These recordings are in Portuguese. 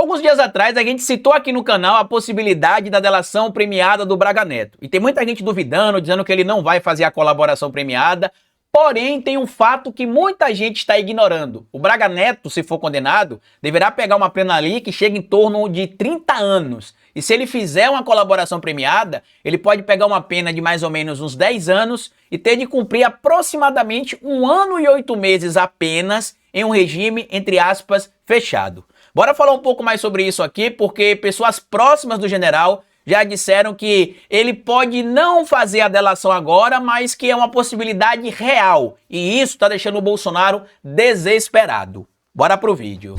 Alguns dias atrás a gente citou aqui no canal a possibilidade da delação premiada do Braga Neto. E tem muita gente duvidando, dizendo que ele não vai fazer a colaboração premiada. Porém, tem um fato que muita gente está ignorando. O Braga Neto, se for condenado, deverá pegar uma pena ali que chega em torno de 30 anos. E se ele fizer uma colaboração premiada, ele pode pegar uma pena de mais ou menos uns 10 anos e ter de cumprir aproximadamente 1 ano e 8 meses apenas em um regime, entre aspas, fechado. Bora falar um pouco mais sobre isso aqui, porque pessoas próximas do general já disseram que ele pode não fazer a delação agora, mas que é uma possibilidade real. E isso está deixando o Bolsonaro desesperado. Bora pro vídeo.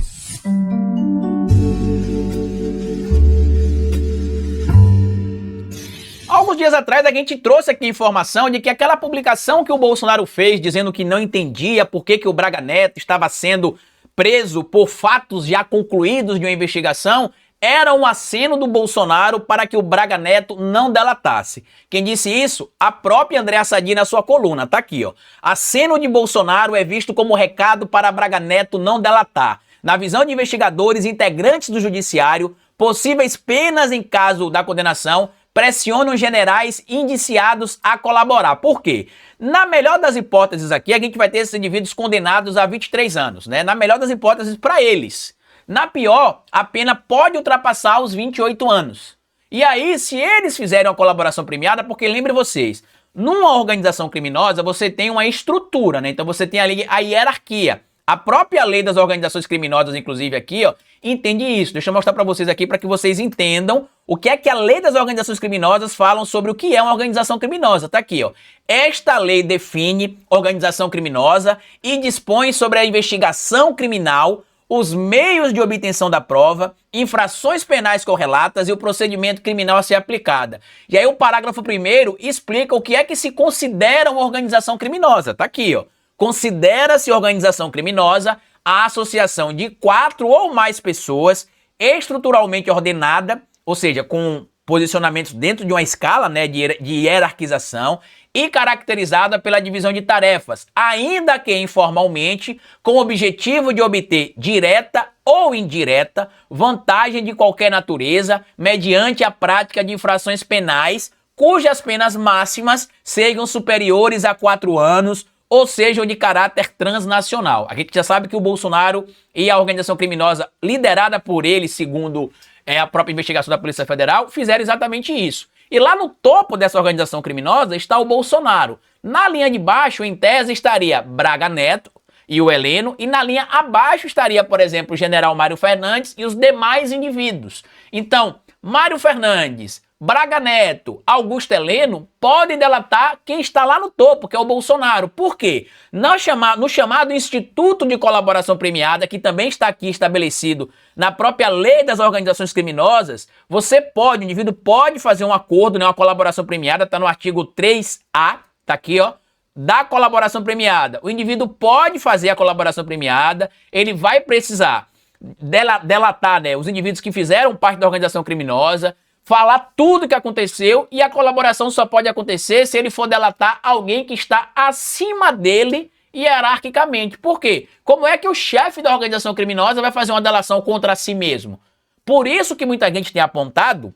Alguns dias atrás a gente trouxe aqui a informação de que aquela publicação que o Bolsonaro fez dizendo que não entendia por que o Braga Neto estava sendo preso por fatos já concluídos de uma investigação era um aceno do Bolsonaro para que o Braga Neto não delatasse. Quem disse isso? A própria Andréa Sadi na sua coluna. Tá aqui, ó. Aceno de Bolsonaro é visto como recado para Braga Neto não delatar. Na visão de investigadores integrantes do judiciário, possíveis penas em caso da condenação pressionam generais indiciados a colaborar. Por quê? Na melhor das hipóteses aqui, a gente vai ter esses indivíduos condenados a 23 anos, né? Na melhor das hipóteses para eles. Na pior, a pena pode ultrapassar os 28 anos. E aí, se eles fizerem uma colaboração premiada, porque lembre vocês, numa organização criminosa você tem uma estrutura, né? Então você tem ali a hierarquia. A própria lei das organizações criminosas, inclusive aqui, ó, entende isso. Deixa eu mostrar para vocês aqui para que vocês entendam o que é que a lei das organizações criminosas falam sobre o que é uma organização criminosa. Tá aqui, ó. Esta lei define organização criminosa e dispõe sobre a investigação criminal, os meios de obtenção da prova, infrações penais correlatas e o procedimento criminal a ser aplicada. E aí o parágrafo 1º explica o que é que se considera uma organização criminosa. Tá aqui, ó. Considera-se organização criminosa a associação de 4 ou mais pessoas estruturalmente ordenada, ou seja, com posicionamentos dentro de uma escala, né, de hierarquização e caracterizada pela divisão de tarefas, ainda que informalmente, com o objetivo de obter direta ou indireta vantagem de qualquer natureza mediante a prática de infrações penais cujas penas máximas sejam superiores a 4 anos ou sejam de caráter transnacional. A gente já sabe que o Bolsonaro e a organização criminosa liderada por ele, segundo a própria investigação da Polícia Federal, fizeram exatamente isso. E lá no topo dessa organização criminosa está o Bolsonaro. Na linha de baixo, em tese, estaria Braga Neto e o Heleno, e na linha abaixo estaria, por exemplo, o general Mário Fernandes e os demais indivíduos. Então, Mário Fernandes, Braga Neto, Augusto Heleno podem delatar quem está lá no topo, que é o Bolsonaro. Por quê? No chamado Instituto de Colaboração Premiada, que também está aqui estabelecido na própria lei das organizações criminosas, o indivíduo pode fazer um acordo, né, uma colaboração premiada, está no artigo 3A, tá aqui, ó, da colaboração premiada. O indivíduo pode fazer a colaboração premiada, ele vai precisar delatar, né, os indivíduos que fizeram parte da organização criminosa, falar tudo o que aconteceu, e a colaboração só pode acontecer se ele for delatar alguém que está acima dele hierarquicamente. Por quê? Como é que o chefe da organização criminosa vai fazer uma delação contra si mesmo? Por isso que muita gente tem apontado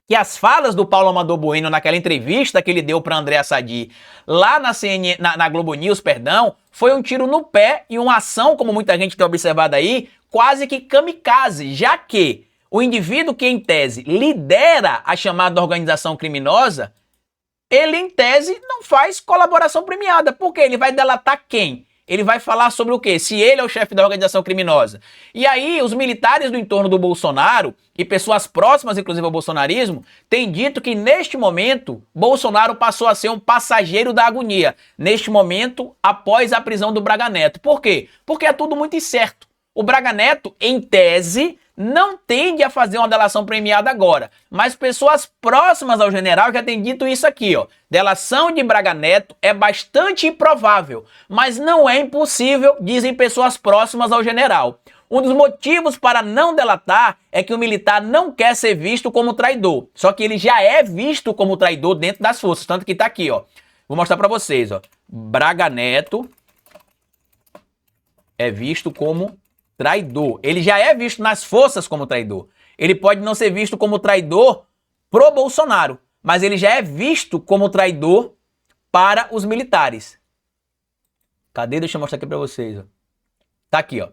que as falas do Paulo Amador Bueno naquela entrevista que ele deu para Andréa Sadi lá na Globo News, foi um tiro no pé e uma ação, como muita gente tem observado aí, quase que kamikaze, já que o indivíduo que, em tese, lidera a chamada organização criminosa, ele, em tese, não faz colaboração premiada. Por quê? Ele vai delatar quem? Ele vai falar sobre o quê? Se ele é o chefe da organização criminosa. E aí, os militares do entorno do Bolsonaro, e pessoas próximas, inclusive, ao bolsonarismo, têm dito que, neste momento, Bolsonaro passou a ser um passageiro da agonia. Neste momento, após a prisão do Braga Neto. Por quê? Porque é tudo muito incerto. O Braga Neto, em tese, não tende a fazer uma delação premiada agora, mas pessoas próximas ao general já têm dito isso aqui, ó. Delação de Braga Neto é bastante improvável, mas não é impossível, dizem pessoas próximas ao general. Um dos motivos para não delatar é que o militar não quer ser visto como traidor, só que ele já é visto como traidor dentro das forças, tanto que tá aqui, ó. Vou mostrar para vocês, ó. Braga Neto é visto como Traidor. Ele já é visto nas forças como traidor. Ele pode não ser visto como traidor pro Bolsonaro, mas ele já é visto como traidor para os militares. Cadê? Deixa eu mostrar aqui para vocês. Ó. Tá aqui, ó.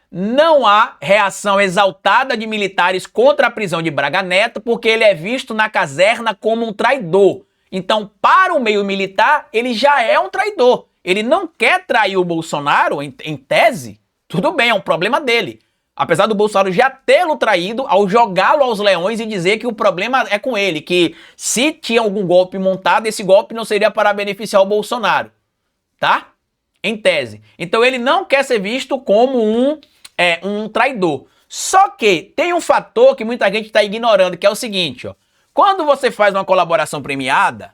Não há reação exaltada de militares contra a prisão de Braga Neto, porque ele é visto na caserna como um traidor. Então, para o meio militar, ele já é um traidor. Ele não quer trair o Bolsonaro, em tese, tudo bem, é um problema dele. Apesar do Bolsonaro já tê-lo traído ao jogá-lo aos leões e dizer que o problema é com ele, que se tinha algum golpe montado, esse golpe não seria para beneficiar o Bolsonaro, tá? Em tese. Então ele não quer ser visto como um traidor. Só que tem um fator que muita gente está ignorando, que é o seguinte, ó. Quando você faz uma colaboração premiada,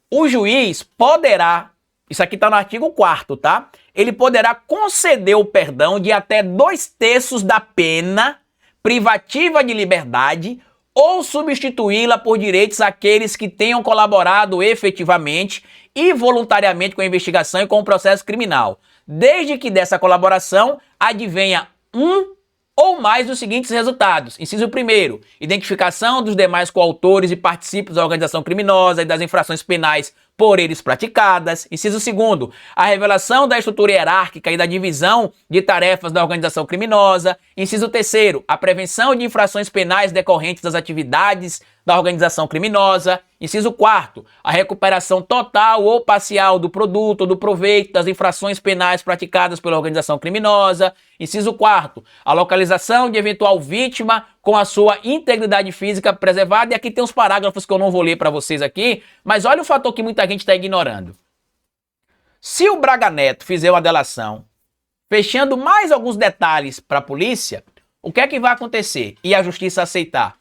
o juiz poderá, isso aqui está no artigo 4º, tá? Ele poderá conceder o perdão de até 2/3 da pena privativa de liberdade ou substituí-la por direitos àqueles que tenham colaborado efetivamente e voluntariamente com a investigação e com o processo criminal, desde que dessa colaboração advenha um ou mais dos seguintes resultados. Inciso 1º, identificação dos demais coautores e participantes da organização criminosa e das infrações penais por eles praticadas. Inciso 2º, a revelação da estrutura hierárquica e da divisão de tarefas da organização criminosa. Inciso 3º, a prevenção de infrações penais decorrentes das atividades da organização criminosa. Inciso 4º, a recuperação total ou parcial do produto ou do proveito das infrações penais praticadas pela organização criminosa. Inciso 4º, a localização de eventual vítima com a sua integridade física preservada. E aqui tem uns parágrafos que eu não vou ler para vocês aqui, mas olha o fator que muita gente está ignorando. Se o Braga Neto fizer uma delação, fechando mais alguns detalhes para a polícia, o que é que vai acontecer? E a justiça aceitar?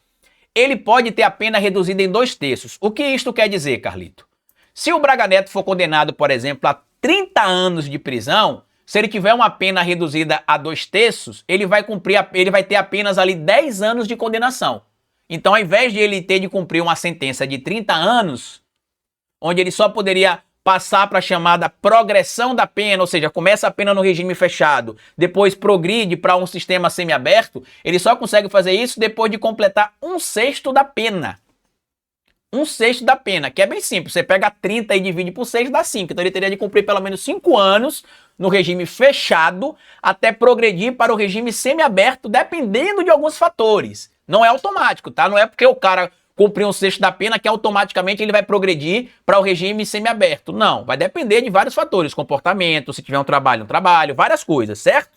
Ele pode ter a pena reduzida em 2/3. O que isto quer dizer, Carlito? Se o Braga Neto for condenado, por exemplo, a 30 anos de prisão, se ele tiver uma pena reduzida a 2/3, ele vai ter apenas ali 10 anos de condenação. Então, ao invés de ele ter de cumprir uma sentença de 30 anos, onde ele só poderia passar para a chamada progressão da pena, ou seja, começa a pena no regime fechado, depois progride para um sistema semiaberto, ele só consegue fazer isso depois de completar 1/6 da pena. 1/6 da pena, que é bem simples. Você pega 30 e divide por 6, dá 5. Então ele teria de cumprir pelo menos 5 anos no regime fechado até progredir para o regime semiaberto, dependendo de alguns fatores. Não é automático, tá? Não é porque o cara cumprir 1/6 da pena que automaticamente ele vai progredir para o regime semiaberto. Não, vai depender de vários fatores, comportamento, se tiver um trabalho, várias coisas, certo?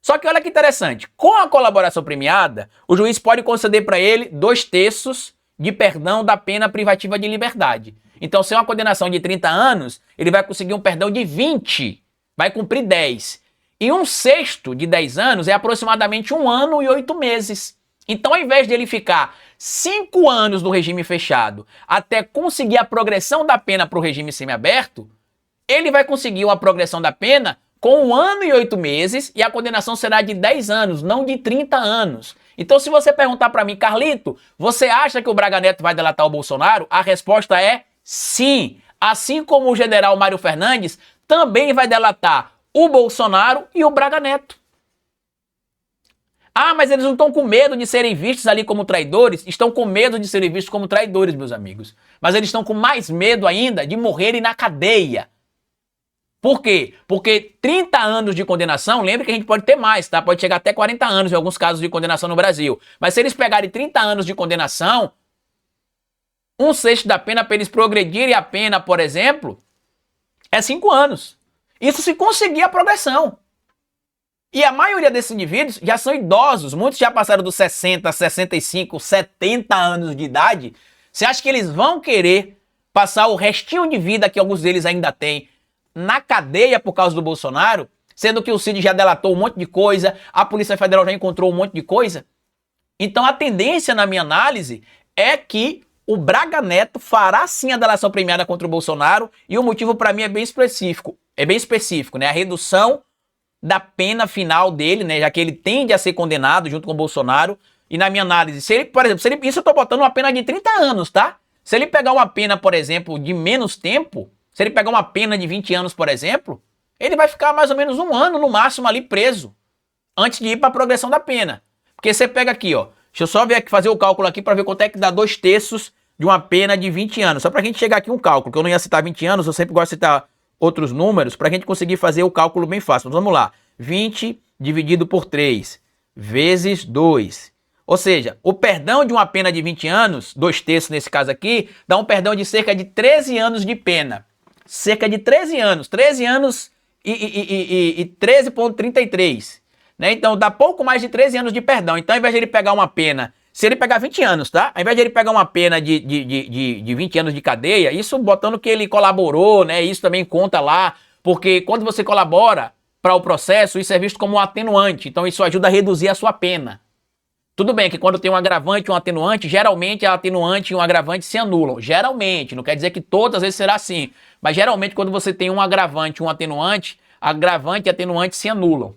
Só que olha que interessante, com a colaboração premiada, o juiz pode conceder para ele 2/3 de perdão da pena privativa de liberdade. Então, se é uma condenação de 30 anos, ele vai conseguir um perdão de 20, vai cumprir 10. E 1/6 de 10 anos é aproximadamente 1 ano e 8 meses. Então, ao invés de ele ficar 5 anos no regime fechado até conseguir a progressão da pena para o regime semiaberto, ele vai conseguir uma progressão da pena com 1 ano e 8 meses e a condenação será de 10 anos, não de 30 anos. Então, se você perguntar para mim, Carlito, você acha que o Braga Neto vai delatar o Bolsonaro? A resposta é sim. Assim como o general Mário Fernandes também vai delatar o Bolsonaro e o Braga Neto. Ah, mas eles não estão com medo de serem vistos ali como traidores? Estão com medo de serem vistos como traidores, meus amigos. Mas eles estão com mais medo ainda de morrerem na cadeia. Por quê? Porque 30 anos de condenação, lembre que a gente pode ter mais, tá? Pode chegar até 40 anos em alguns casos de condenação no Brasil. Mas se eles pegarem 30 anos de condenação, 1/6 da pena para eles progredirem a pena, por exemplo, é 5 anos. Isso se conseguir a progressão. E a maioria desses indivíduos já são idosos, muitos já passaram dos 60, 65, 70 anos de idade. Você acha que eles vão querer passar o restinho de vida que alguns deles ainda têm na cadeia por causa do Bolsonaro, sendo que o Cid já delatou um monte de coisa, a Polícia Federal já encontrou um monte de coisa? Então a tendência, na minha análise, é que o Braga Neto fará sim a delação premiada contra o Bolsonaro e o motivo para mim é bem específico, né? A redução da pena final dele, né? Já que ele tende a ser condenado junto com o Bolsonaro. E na minha análise, se ele, por exemplo, isso eu tô botando uma pena de 30 anos, tá? Se ele pegar uma pena, por exemplo, de menos tempo, se ele pegar uma pena de 20 anos, por exemplo, ele vai ficar mais ou menos 1 ano no máximo ali preso. antes de ir para a progressão da pena. Porque você pega aqui, ó, deixa eu só ver aqui, fazer o cálculo aqui para ver quanto é que dá 2/3 de uma pena de 20 anos. Só para a gente chegar aqui um cálculo, que eu não ia citar 20 anos, eu sempre gosto de citar outros números, para a gente conseguir fazer o cálculo bem fácil. Mas vamos lá, 20 dividido por 3, vezes 2. Ou seja, o perdão de uma pena de 20 anos, 2/3 nesse caso aqui, dá um perdão de cerca de 13 anos de pena. Cerca de 13 anos. 13 anos e 13,33. Né? Então dá pouco mais de 13 anos de perdão. Então, ao invés de ele pegar uma pena, se ele pegar 20 anos, tá? Ao invés de ele pegar uma pena de 20 anos de cadeia, isso botando que ele colaborou, né? Isso também conta lá, porque quando você colabora para o processo, isso é visto como um atenuante. Então, isso ajuda a reduzir a sua pena. Tudo bem que quando tem um agravante e um atenuante, geralmente a atenuante e um agravante se anulam. Geralmente, não quer dizer que todas as vezes será assim. Mas geralmente quando você tem um agravante e um atenuante, agravante e atenuante se anulam.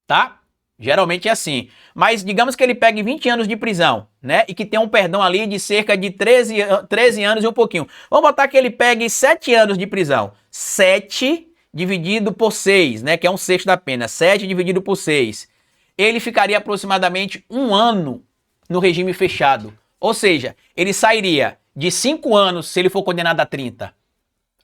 Tá? Geralmente é assim. Mas digamos que ele pegue 20 anos de prisão, né? E que tenha um perdão ali de cerca de 13 anos e um pouquinho. Vamos botar que ele pegue 7 anos de prisão. 7 dividido por 6, né? Que é 1/6 da pena. 7 dividido por 6. Ele ficaria aproximadamente 1 ano no regime fechado. Ou seja, ele sairia de 5 anos se ele for condenado a 30.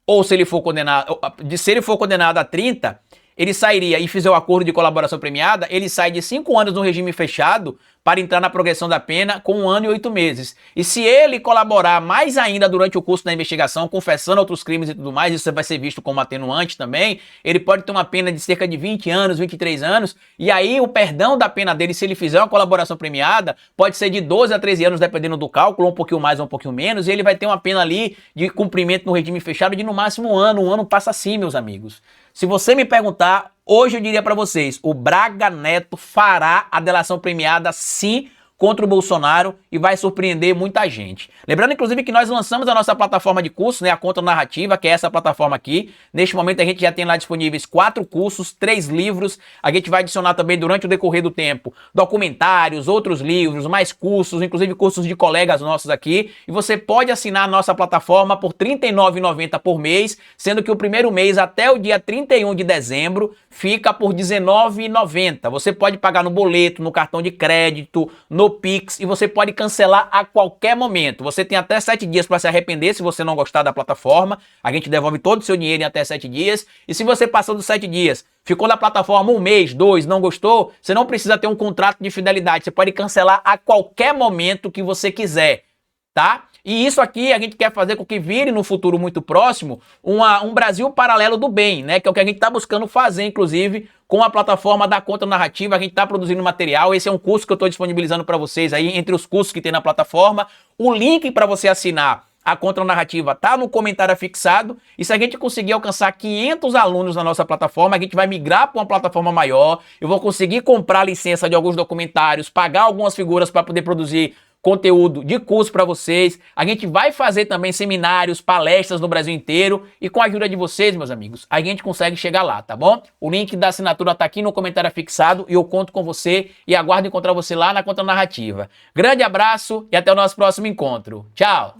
Ou se ele for condenado a 30, ele sairia e fizer o acordo de colaboração premiada, ele sai de 5 anos no regime fechado para entrar na progressão da pena com 1 ano e 8 meses. E se ele colaborar mais ainda durante o curso da investigação, confessando outros crimes e tudo mais, isso vai ser visto como atenuante também, ele pode ter uma pena de cerca de 20 anos, 23 anos, e aí o perdão da pena dele, se ele fizer uma colaboração premiada, pode ser de 12 a 13 anos, dependendo do cálculo, um pouquinho mais ou um pouquinho menos, e ele vai ter uma pena ali de cumprimento no regime fechado de no máximo 1 ano. 1 ano passa assim, meus amigos. Se você me perguntar, hoje eu diria para vocês, o Braga Neto fará a delação premiada sim contra o Bolsonaro e vai surpreender muita gente. Lembrando, inclusive, que nós lançamos a nossa plataforma de curso, né, a Contra Narrativa, que é essa plataforma aqui. Neste momento a gente já tem lá disponíveis 4 cursos, 3 livros. A gente vai adicionar também durante o decorrer do tempo documentários, outros livros, mais cursos, inclusive cursos de colegas nossos aqui. E você pode assinar a nossa plataforma por R$ 39,90 por mês, sendo que o primeiro mês até o dia 31 de dezembro fica por R$ 19,90. Você pode pagar no boleto, no cartão de crédito, no Pix, e você pode cancelar a qualquer momento. Você tem até 7 dias para se arrepender se você não gostar da plataforma. A gente devolve todo o seu dinheiro em até 7 dias. E se você passou dos 7 dias, ficou na plataforma 1 mês, 2, não gostou, você não precisa ter um contrato de fidelidade. Você pode cancelar a qualquer momento que você quiser, tá? E isso aqui a gente quer fazer com que vire no futuro muito próximo um Brasil paralelo do bem, né? Que é o que a gente está buscando fazer, inclusive, com a plataforma da Contra Narrativa. A gente está produzindo material. Esse é um curso que eu estou disponibilizando para vocês aí, entre os cursos que tem na plataforma. O link para você assinar a Contra Narrativa tá no comentário fixado. E se a gente conseguir alcançar 500 alunos na nossa plataforma, a gente vai migrar para uma plataforma maior. Eu vou conseguir comprar a licença de alguns documentários, pagar algumas figuras para poder produzir conteúdo de curso para vocês. A gente vai fazer também seminários, palestras no Brasil inteiro, e com a ajuda de vocês, meus amigos, a gente consegue chegar lá, tá bom? O link da assinatura tá aqui no comentário fixado e eu conto com você e aguardo encontrar você lá na Contra Narrativa. Grande abraço e até o nosso próximo encontro. Tchau!